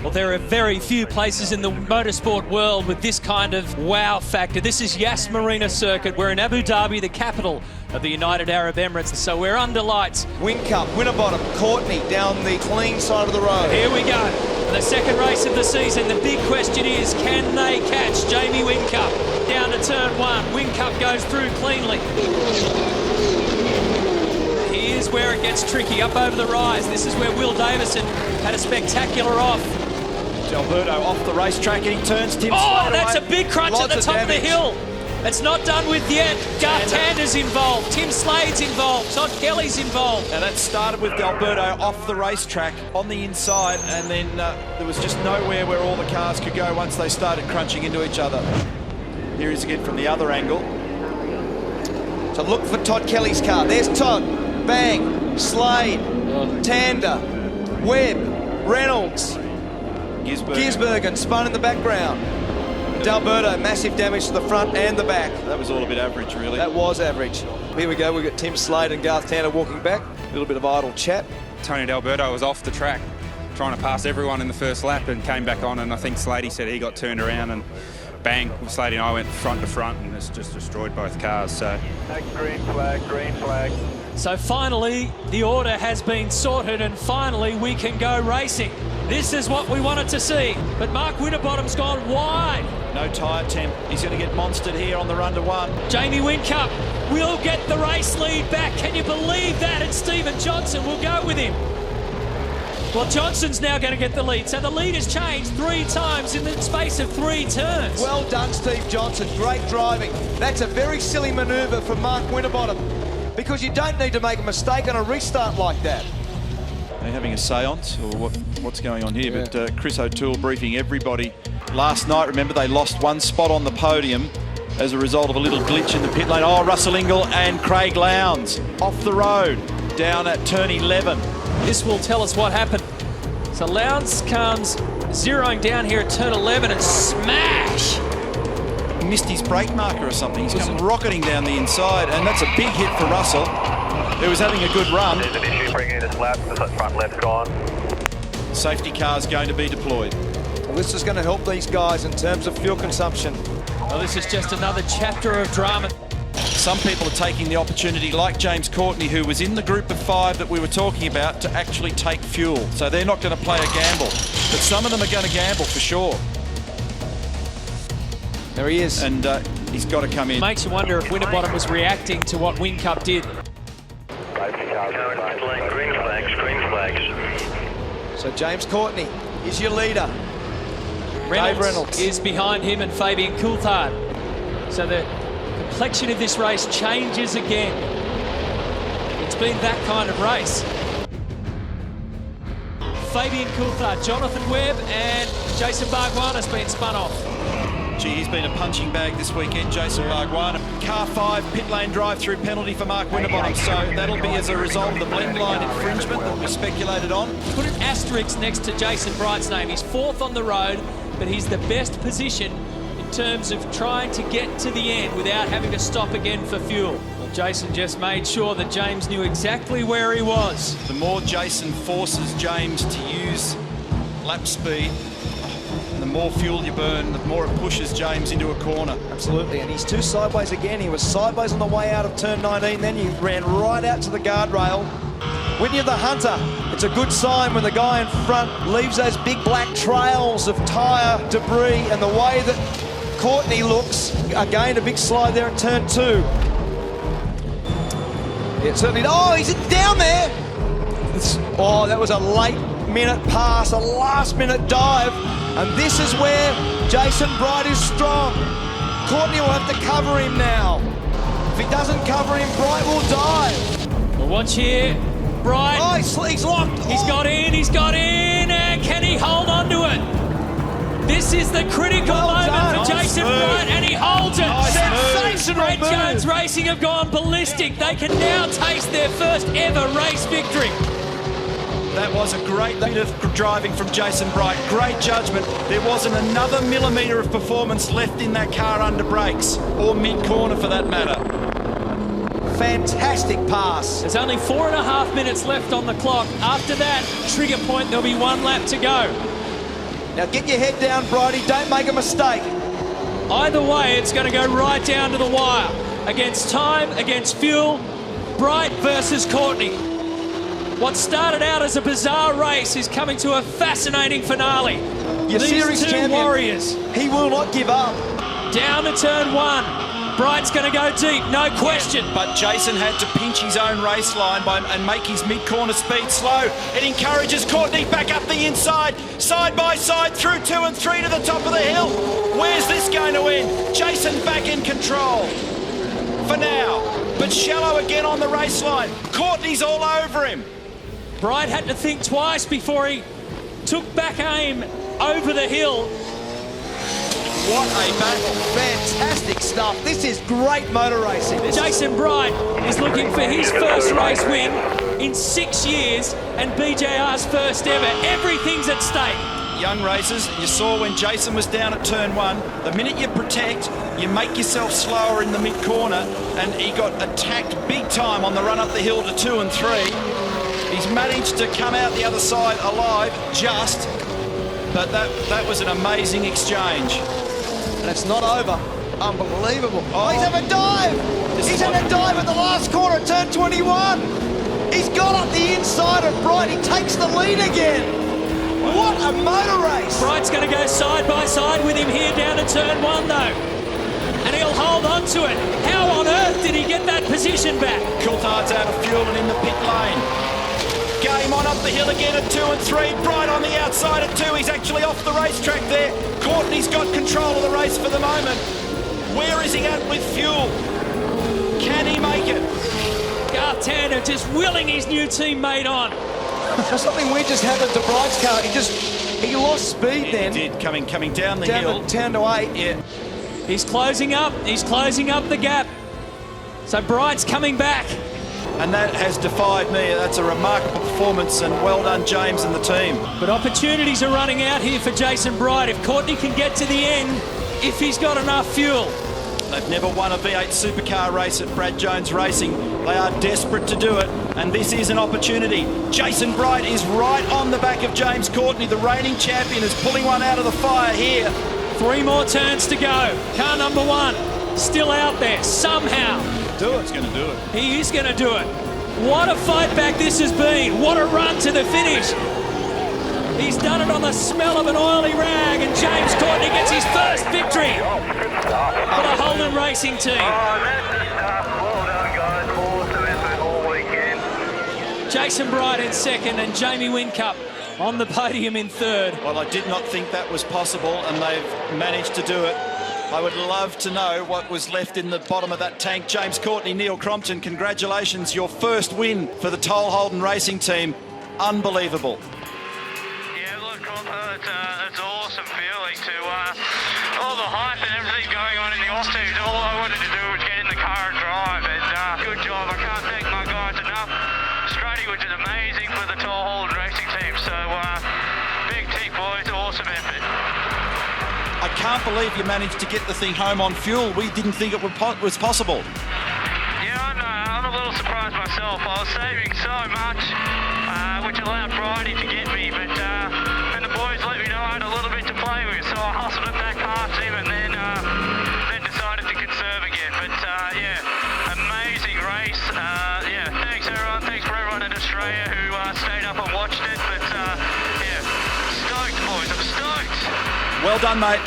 Well, there are very few places in the motorsport world with this kind of wow factor. This is Yas Marina circuit. We're in Abu Dhabi, the capital of the United Arab Emirates. So we're under lights. Wincup, Winterbottom, Courtney down the clean side of the road. Here we go. The second race of the season. The big question is, can they catch Jamie Wincup? Down to turn one. Wincup goes through cleanly. Here's where it gets tricky, up over the rise. This is where Will Davison had a spectacular off. Alberto off the racetrack and he turns Tim Oh, Slade that's away. a big crunch at the top of the hill. It's not done with yet. Garth Tander's involved, Tim Slade's involved, Todd Kelly's involved. Now that started with Alberto off the racetrack on the inside, and then there was just nowhere where all the cars could go once they started crunching into each other. Here he is again from the other angle. So look for Todd Kelly's car. There's Todd. Bang. Slade. Tander. Webb. Reynolds. Gisbergen spun in the background. D'Alberto, massive damage to the front and the back. That was all a bit average, really. That was average. Here we go, we've got Tim Slade and Garth Tander walking back. A little bit of idle chat. Tony D'Alberto was off the track trying to pass everyone in the first lap and came back on, and I think Slade said he got turned around and bang, Slade and I went front to front and it's just destroyed both cars. So green flag, green flag. So finally, the order has been sorted and finally we can go racing. This is what we wanted to see, but Mark Winterbottom's gone wide. No tyre temp. He's going to get monstered here on the run to one. Jamie Wincup will get the race lead back. Can you believe that? And Stephen Johnson will go with him. Well, Johnson's now going to get the lead. So the lead has changed 3 times in the space of 3 turns. Well done, Steve Johnson. Great driving. That's a very silly manoeuvre from Mark Winterbottom, because you don't need to make a mistake on a restart like that. They're having a seance, or what's going on here, but Chris O'Toole briefing everybody. Last night, remember, they lost 1 spot on the podium as a result of a little glitch in the pit lane. Oh, Russell Ingall and Craig Lowndes off the road down at turn 11. This will tell us what happened. So Lowndes comes zeroing down here at turn 11 and smash! He missed his brake marker or something. He's come rocketing down the inside, and that's a big hit for Russell, who was having a good run. There's an issue bringing this lap, the front left gone. Safety car's going to be deployed. Well, this is going to help these guys in terms of fuel consumption. Well, this is just another chapter of drama. Some people are taking the opportunity, like James Courtney, who was in the group of 5 that we were talking about, to actually take fuel. So they're not going to play a gamble. But some of them are going to gamble for sure. There he is. And he's got to come in. Makes you wonder if Winterbottom was reacting to what Wincup did. Green flags, green flags. So James Courtney is your leader. Reynolds is behind him and Fabian Coulthard. So the complexion of this race changes again. It's been that kind of race. Fabian Coulthard, Jonathan Webb and Jason Bargwann has been spun off. Gee, he's been a punching bag this weekend, Jason Bargwann. Car 5, pit lane drive-through penalty for Mark Winterbottom. So that'll be as a result of the blend line infringement that was speculated on. Put an asterisk next to Jason Bright's name. He's 4th on the road, but he's the best position in terms of trying to get to the end without having to stop again for fuel. Well, Jason just made sure that James knew exactly where he was. The more Jason forces James to use lap speed, and the more fuel you burn, the more it pushes James into a corner. Absolutely, and he's 2 sideways again. He was sideways on the way out of turn 19, then he ran right out to the guardrail. Whitney the Hunter, it's a good sign when the guy in front leaves those big black trails of tyre debris, and the way that Courtney looks, again a big slide there at turn 2. Yeah, certainly, oh, he's down there! Oh, that was a late minute pass, a last minute dive, and this is where Jason Bright is strong. Courtney will have to cover him now. If he doesn't cover him, Bright will dive. Well, watch here, Bright. Oh, he's locked. He's got in, and can he hold on to it? This is the critical moment for Jason Bright, and he holds it. Sensational Brad move. Jones Racing have gone ballistic. They can now taste their first ever race victory. That was a great bit of driving from Jason Bright. Great judgment. There wasn't another millimetre of performance left in that car under brakes, or mid-corner for that matter. Fantastic pass. There's only 4.5 minutes left on the clock. After that trigger point, there'll be 1 lap to go. Now get your head down, Bridie. Don't make a mistake. Either way, it's going to go right down to the wire. Against time, against fuel, Bright versus Courtney. What started out as a bizarre race is coming to a fascinating finale. Your These series two champion, warriors. he will not give up. Down to turn one. Bright's going to go deep, no question. But Jason had to pinch his own race line and make his mid-corner speed slow. It encourages Courtney back up the inside, side by side through 2 and 3 to the top of the hill. Where's this going to end? Jason back in control for now, but shallow again on the race line. Courtney's all over him. Bright had to think twice before he took back aim over the hill. What a battle. Fantastic stuff. This is great motor racing. Jason Bright is looking for his first race win in 6 years and BJR's first ever. Everything's at stake. Young racers, you saw when Jason was down at turn 1, the minute you protect, you make yourself slower in the mid-corner, and he got attacked big time on the run up the hill to 2 and 3. He's managed to come out the other side alive, just, but that was an amazing exchange. And it's not over. Unbelievable. Oh, he's having a dive. He's having a dive at the last corner at turn 21. He's got up the inside of Bright. He takes the lead again. What a motor race. Bright's going to go side by side with him here down to turn 1 though. And he'll hold on to it. How on earth did he get that position back? Coulthard's out of fuel and in the pit lane. Game on up the hill again at 2 and 3. Bright on the outside at 2. He's actually off the racetrack there. Courtney's got control of the race for the moment. Where is he at with fuel? Can he make it? Garth Tander just willing his new teammate on. Something weird just happened to Bright's car. He lost speed then. He did, coming down the hill. Down to 8. Yeah. He's closing up the gap. So Bright's coming back. And that has defied me. That's a remarkable performance, and well done, James and the team. But opportunities are running out here for Jason Bright. If Courtney can get to the end, if he's got enough fuel. They've never won a V8 supercar race at Brad Jones Racing. They are desperate to do it, and this is an opportunity. Jason Bright is right on the back of James Courtney. The reigning champion is pulling one out of the fire here. 3 more turns to go. Car number 1 still out there somehow. He's going to do it. He is going to do it. What a fight back this has been. What a run to the finish. He's done it on the smell of an oily rag, and James Courtney gets his first victory for the Holden Racing team. Well done, guys. Awesome effort all weekend. Jason Bright in second and Jamie Whincup on the podium in third. Well, I did not think that was possible, and they've managed to do it. I would love to know what was left in the bottom of that tank. James Courtney, Neil Crompton, congratulations. Your first win for the Toll Holden Racing team. Unbelievable. Yeah, look, it's an awesome feeling to all the hype and everything going on in the off-season. All I wanted to do was get in the car and drive, and good job. I can't thank my guys enough. Strady was amazing for the Toll Holden Racing team, so big tick, boys, awesome effort. I can't believe you managed to get the thing home on fuel. We didn't think it was possible. Yeah, I know. I'm a little surprised myself. I was saving so much, which allowed Bridie to get me, but and the boys let me know I had a little bit to play with, so I hustled it back past him and then decided to conserve again. But yeah, amazing race. Yeah, thanks everyone. Thanks for everyone in Australia who stayed up and watched it. But yeah, stoked, boys. I'm stoked. Well done, mate.